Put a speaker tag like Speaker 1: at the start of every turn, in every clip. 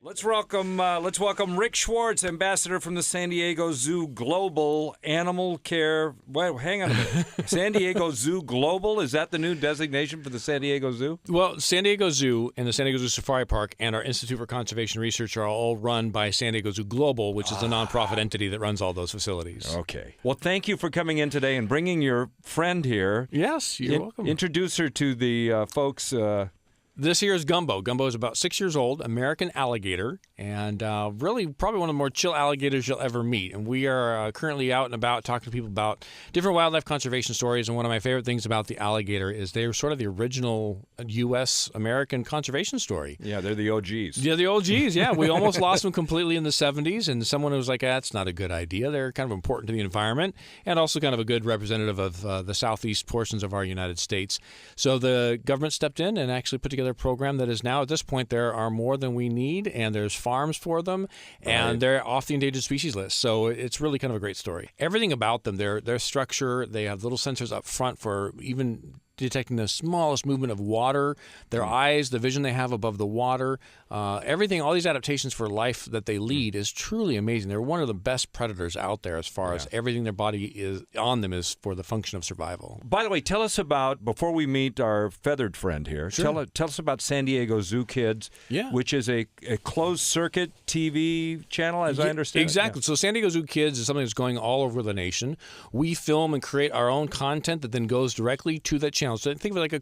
Speaker 1: Let's welcome Rick Schwartz, ambassador from the San Diego Zoo Global Animal Care. Well, hang on a minute. San Diego Zoo Global, is that the new designation for the San Diego Zoo?
Speaker 2: Well, San Diego Zoo and the San Diego Zoo Safari Park and our Institute for Conservation Research are all run by San Diego Zoo Global, which is the nonprofit entity that runs all those facilities.
Speaker 1: Okay. Well, thank you for coming in today and bringing your friend here.
Speaker 2: Yes, you're welcome.
Speaker 1: Introduce her to the folks.
Speaker 2: This here is Gumbo. Gumbo is about 6 years old, American alligator, and really probably one of the more chill alligators you'll ever meet. And we are currently out and about talking to people about different wildlife conservation stories. And one of my favorite things about the alligator is they're sort of the original U.S. American conservation story.
Speaker 1: Yeah, they're the OGs.
Speaker 2: Yeah, the OGs, yeah. We almost lost them completely in the 70s, and someone was like, that's not a good idea. They're kind of important to the environment and also kind of a good representative of the southeast portions of our United States. So the government stepped in and actually put together a program that is now, at this point, there are more than we need, and there's farms for them, and they're off the endangered species list. So it's really kind of a great story. Everything about them, their structure, they have little sensors up front for even detecting the smallest movement of water, their eyes, the vision they have above the water, everything, all these adaptations for life that they lead is truly amazing. They're one of the best predators out there as far as everything their body is on them is for the function of survival.
Speaker 1: By the way, tell us about, before we meet our feathered friend here, tell us about San Diego Zoo Kids, which is a closed-circuit TV channel, as I understand it.
Speaker 2: Exactly. So San Diego Zoo Kids is something that's going all over the nation. We film and create our own content that then goes directly to that channel. So think of it like a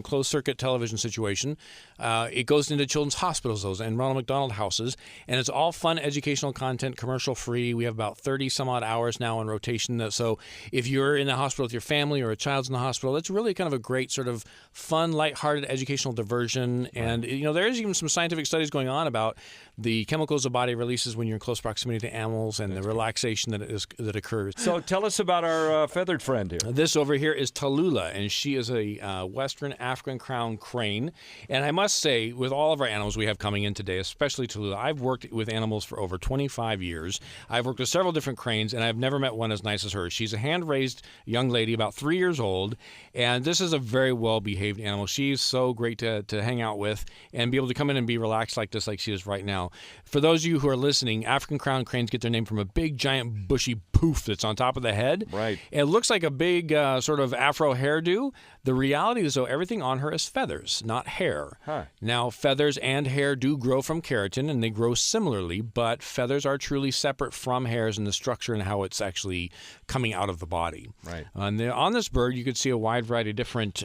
Speaker 2: closed-circuit television situation. It goes into children's hospitals, those, and Ronald McDonald houses, and it's all fun educational content, commercial-free. We have about 30-some-odd hours now in rotation. So if you're in the hospital with your family or a child's in the hospital, it's really kind of a great sort of fun, lighthearted educational diversion. And, there is even some scientific studies going on about the chemicals the body releases when you're in close proximity to animals and the relaxation that occurs.
Speaker 1: So tell us about our feathered friend here.
Speaker 2: This over here is Tallulah, and she is a Western African crown crane. And I must say, with all of our animals we have coming in today, especially Tallulah, I've worked with animals for over 25 years. I've worked with several different cranes, and I've never met one as nice as her. She's a hand-raised young lady, about 3 years old, and this is a very well-behaved animal. She's so great to hang out with and be able to come in and be relaxed like this, like she is right now. For those of you who are listening, African crown cranes get their name from a big, giant, bushy poof that's on top of the head.
Speaker 1: Right.
Speaker 2: It looks like a big sort of afro hairdo. The reality is, though, everything on her is feathers, not hair.
Speaker 1: Huh.
Speaker 2: Now, feathers and hair do grow from keratin, and they grow similarly, but feathers are truly separate from hairs in the structure and how it's actually coming out of the body.
Speaker 1: Right.
Speaker 2: On this bird, you could see a wide variety of different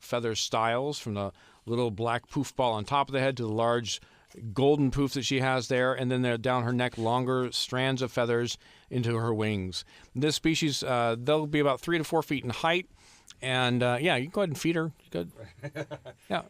Speaker 2: feather styles, from the little black poof ball on top of the head to the large golden poof that she has there, and then down her neck, longer strands of feathers into her wings. This species, they'll be about 3 to 4 feet in height. And, you can go ahead and feed her. Good. Yeah.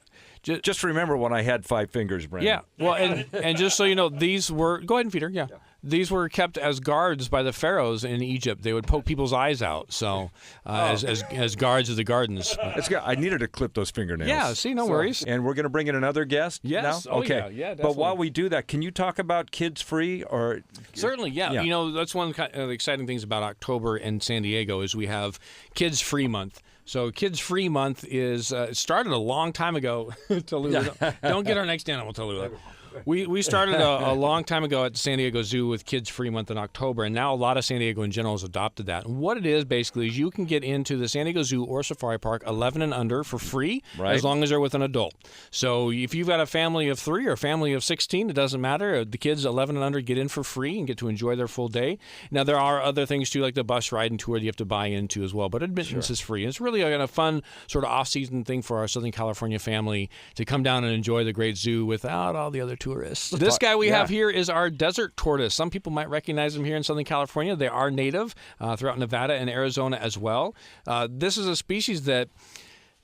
Speaker 1: Just remember when I had 5 fingers, Brandon.
Speaker 2: Yeah. Well, and just so you know, these were, go ahead and feed her, yeah. These were kept as guards by the pharaohs in Egypt. They would poke people's eyes out, so as guards of the gardens.
Speaker 1: I needed to clip those fingernails.
Speaker 2: Yeah, see, no worries.
Speaker 1: And we're going to bring in another guest
Speaker 2: Yes.
Speaker 1: now?
Speaker 2: Oh,
Speaker 1: okay.
Speaker 2: yeah, definitely.
Speaker 1: But while we do that, can you talk about Kids Free? Or
Speaker 2: Certainly, yeah. That's one of the exciting things about October in San Diego is we have Kids Free Month. So Kids Free Month is started a long time ago. Tallulah. Don't get our next animal, Tallulah. We started a long time ago at the San Diego Zoo with Kids Free Month in October, and now a lot of San Diego in general has adopted that. And what it is basically is you can get into the San Diego Zoo or Safari Park 11 and under for free, as long as they're with an adult. So if you've got a family of 3 or a family of 16, it doesn't matter. The kids 11 and under get in for free and get to enjoy their full day. Now, there are other things too, like the bus ride and tour that you have to buy into as well, but admittance is free. And it's really a fun sort of off-season thing for our Southern California family to come down and enjoy the great zoo without all the other tourists. This guy we have here is our desert tortoise. Some people might recognize him here in Southern California. They are native throughout Nevada and Arizona as well. This is a species that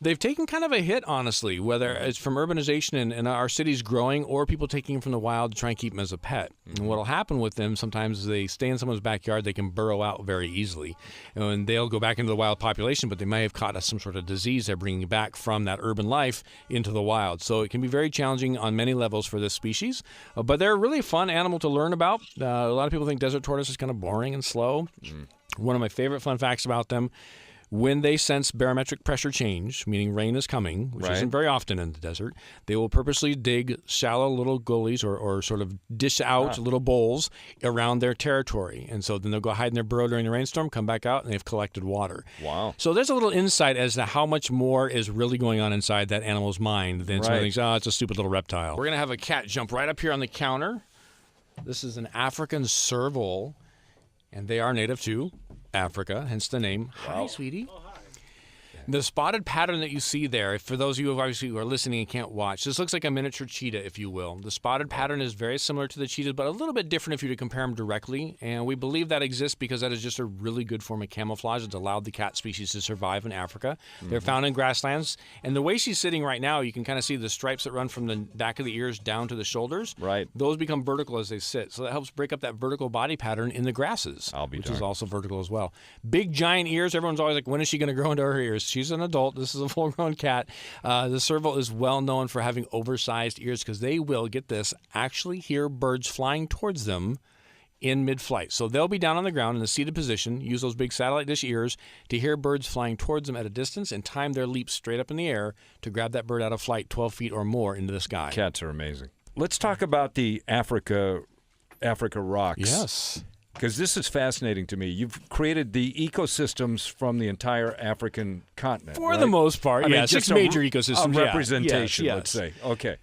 Speaker 2: they've taken kind of a hit, honestly, whether it's from urbanization and our cities growing or people taking them from the wild to try and keep them as a pet. Mm-hmm. And what will happen with them sometimes is they stay in someone's backyard, they can burrow out very easily. And they'll go back into the wild population, but they may have caught some sort of disease they're bringing back from that urban life into the wild. So it can be very challenging on many levels for this species. But they're a really fun animal to learn about. A lot of people think desert tortoise is kind of boring and slow. Mm. One of my favorite fun facts about them, when they sense barometric pressure change, meaning rain is coming, which isn't very often in the desert, they will purposely dig shallow little gullies or sort of dish out little bowls around their territory. And so then they'll go hide in their burrow during the rainstorm, come back out, and they've collected water.
Speaker 1: Wow.
Speaker 2: So there's a little insight as to how much more is really going on inside that animal's mind than someone thinks, oh, it's a stupid little reptile. We're going to have a cat jump right up here on the counter. This is an African serval, and they are native to Africa, hence the name. Wow. Hi, sweetie. Oh, hi. The spotted pattern that you see there, for those of you who are listening and can't watch, this looks like a miniature cheetah, if you will. The spotted pattern is very similar to the cheetah, but a little bit different if you were to compare them directly. And we believe that exists because that is just a really good form of camouflage. It's allowed the cat species to survive in Africa. They're found in grasslands. And the way she's sitting right now, you can kind of see the stripes that run from the back of the ears down to the shoulders.
Speaker 1: Right.
Speaker 2: Those become vertical as they sit. So that helps break up that vertical body pattern in the grasses, which is also vertical as well. Big, giant ears. Everyone's always like, when is she going to grow into her ears? She's an adult. This is a full-grown cat. The serval is well known for having oversized ears because they will, get this, actually hear birds flying towards them in mid-flight. So they'll be down on the ground in a seated position, use those big satellite dish ears to hear birds flying towards them at a distance and time their leap straight up in the air to grab that bird out of flight 12 feet or more into the sky.
Speaker 1: Cats are amazing. Let's talk about the Africa rocks.
Speaker 2: Yes.
Speaker 1: Because this is fascinating to me. You've created the ecosystems from the entire African continent.
Speaker 2: For the most part, yeah. 6 major ecosystems.
Speaker 1: Representation,
Speaker 2: yes.
Speaker 1: let's say. Okay.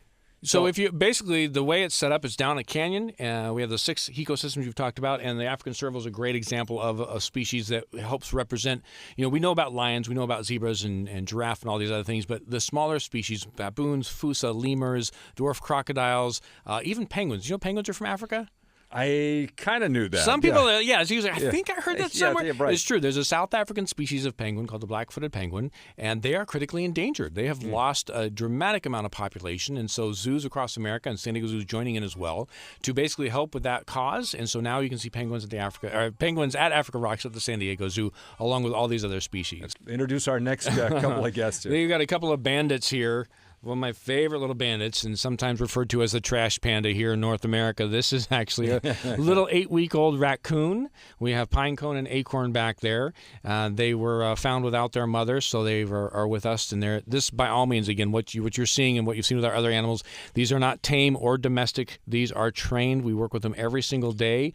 Speaker 2: So if you basically the way it's set up is down a canyon. We have the 6 ecosystems you've talked about, and the African serval is a great example of a species that helps represent. We know about lions, we know about zebras and giraffe and all these other things, but the smaller species, baboons, fossa, lemurs, dwarf crocodiles, even penguins. You know penguins are from Africa?
Speaker 1: I kind of knew that.
Speaker 2: Some people, it's usually, I think I heard that somewhere.
Speaker 1: Yeah, right.
Speaker 2: It's true. There's a South African species of penguin called the black-footed penguin, and they are critically endangered. They have lost a dramatic amount of population, and so zoos across America, and San Diego Zoo is joining in as well, to basically help with that cause. And so now you can see penguins at Africa Rocks at the San Diego Zoo, along with all these other species.
Speaker 1: Let's introduce our next couple of guests here.
Speaker 2: You've got a couple of bandits here. One of my favorite little bandits, and sometimes referred to as the trash panda here in North America. This is actually a little 8-week-old raccoon. We have Pinecone and Acorn back there. They were found without their mother, so they are with us. And this, by all means, again, what you're seeing and what you've seen with our other animals, these are not tame or domestic. These are trained. We work with them every single day.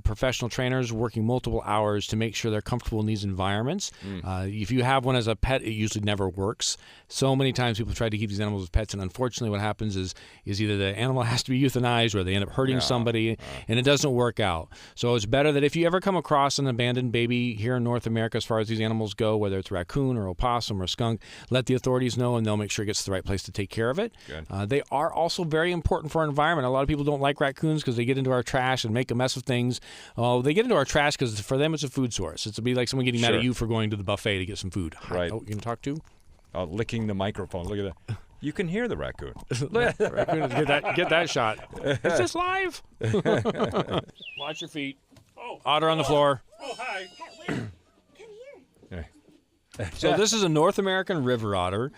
Speaker 2: Professional trainers working multiple hours to make sure they're comfortable in these environments. If you have one as a pet, it usually never works. So many times people try to keep these animals as pets, and unfortunately what happens is either the animal has to be euthanized or they end up hurting somebody, and it doesn't work out. So it's better that if you ever come across an abandoned baby here in North America, as far as these animals go, whether it's a raccoon or opossum or skunk, let the authorities know, and they'll make sure it gets to the right place to take care of it. They are also very important for our environment. A lot of people don't like raccoons because they get into our trash and make a mess of things. They get into our trash because for them it's a food source. It's be like someone getting mad at you for going to the buffet to get some food.
Speaker 1: Right.
Speaker 2: Oh, you can talk to?
Speaker 1: Licking the microphone. Look at that. You can hear the raccoon.
Speaker 2: Raccoon, get that shot. Is this live? Watch your feet. Otter on the floor.
Speaker 3: Oh, hi. Come here.
Speaker 2: So this is a North American river otter.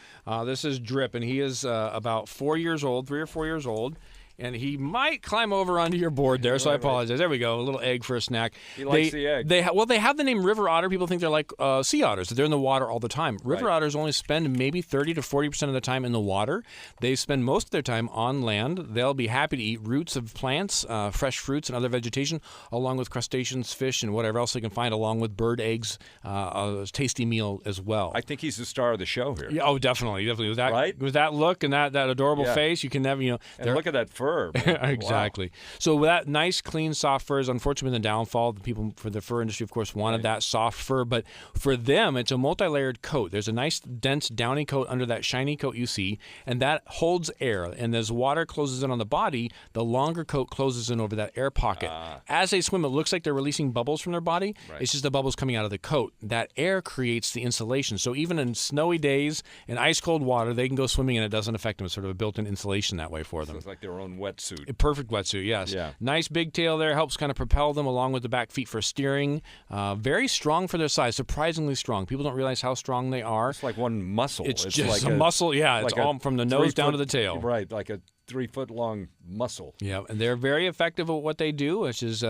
Speaker 2: This is Drip, and he is about 4 years old, 3 or 4 years old. And he might climb over onto your board there, so I apologize. There we go, a little egg for a snack.
Speaker 1: He likes the egg.
Speaker 2: They have the name river otter. People think they're like sea otters. They're in the water all the time. River otters only spend maybe 30 to 40% of the time in the water. They spend most of their time on land. They'll be happy to eat roots of plants, fresh fruits, and other vegetation, along with crustaceans, fish, and whatever else they can find, along with bird eggs, a tasty meal as well.
Speaker 1: I think he's the star of the show here.
Speaker 2: Yeah, definitely. With that look and that adorable face, you can never,
Speaker 1: And look at that fur.
Speaker 2: Exactly.
Speaker 1: Wow.
Speaker 2: So with that nice, clean, soft fur is unfortunately the downfall. The people for the fur industry, of course, wanted that soft fur, but for them, it's a multi-layered coat. There's a nice, dense, downy coat under that shiny coat you see, and that holds air. And as water closes in on the body, the longer coat closes in over that air pocket. As they swim, it looks like they're releasing bubbles from their body. It's just the bubbles coming out of the coat. That air creates the insulation. So even in snowy days in ice-cold water, they can go swimming and it doesn't affect them. It's sort of a built-in insulation that way for them.
Speaker 1: So it's like their own wetsuit.
Speaker 2: A perfect wetsuit, yes.
Speaker 1: Yeah.
Speaker 2: Nice big tail there, helps kind of propel them along with the back feet for steering. Very strong for their size, surprisingly strong. People don't realize how strong they are.
Speaker 1: It's like one muscle.
Speaker 2: It's just like a muscle, yeah. It's all from the nose down to the tail.
Speaker 1: Right, like a 3-foot-long muscle.
Speaker 2: Yeah, and they're very effective at what they do, which is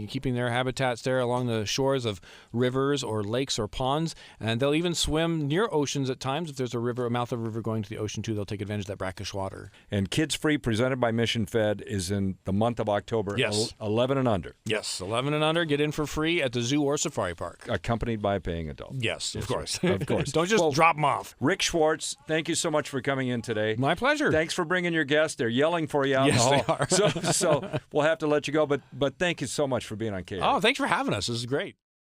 Speaker 2: keeping their habitats there along the shores of rivers or lakes or ponds. And they'll even swim near oceans at times. If there's a mouth of a river going to the ocean, too, they'll take advantage of that brackish water.
Speaker 1: And Kids Free, presented by Mission Fed, is in the month of October.
Speaker 2: Yes.
Speaker 1: 11 and under.
Speaker 2: Yes, 11 and under, get in for free at the zoo or safari park.
Speaker 1: Accompanied by a paying adult.
Speaker 2: Yes, of course.
Speaker 1: Of course.
Speaker 2: Don't just drop them off.
Speaker 1: Rick Schwartz, thank you so much for coming in today.
Speaker 2: My pleasure.
Speaker 1: Thanks for bringing your guests. They're yelling for you out in the
Speaker 2: Yes,
Speaker 1: hall.
Speaker 2: they are.
Speaker 1: So we'll have to let you go, but thank you so much for being on KR.
Speaker 2: Oh, thanks for having us. This is great.